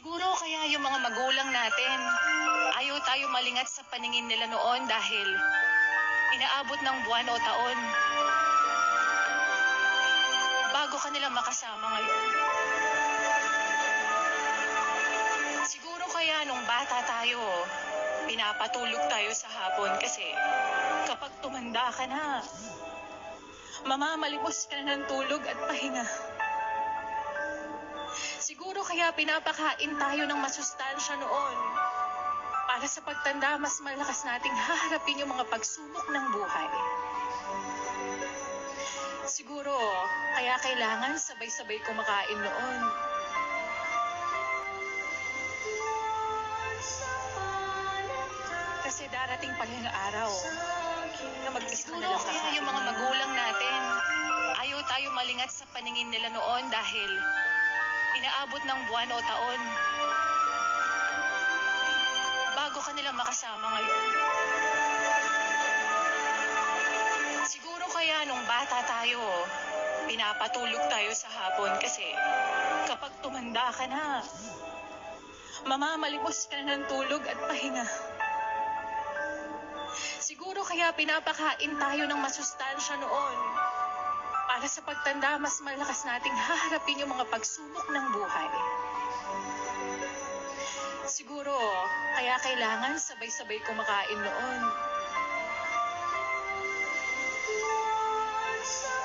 Siguro kaya yung mga magulang natin, ayaw tayo malingat sa paningin nila noon dahil inaabot ng buwan o taon bago ka nila makasama ngayon. Siguro kaya nung bata tayo, pinapatulog tayo sa hapon kasi kapag tumanda ka na, mamamalimos ka na ng tulog at pahinga. Siguro kaya pinapakain tayo ng masustansya noon para sa pagtanda mas malakas nating haharapin yung mga pagsubok ng buhay. Siguro kaya kailangan sabay-sabay kumakain noon. Kasi darating pala yung araw na mag-isa na lang kaya yung mga magulang natin, ayaw tayo malingat sa paningin nila noon dahil inaabot ng buwan o taon bago ka nila makasama ngayon. Siguro kaya nung bata tayo, pinapatulog tayo sa hapon kasi kapag tumanda ka na, mamamalimos ka na ng tulog at pahinga. Siguro kaya pinapakain tayo ng masustansya noon para sa pagtanda mas malakas nating haharapin yung mga pagsubok ng buhay. Siguro kaya kailangan sabay-sabay kumakain noon.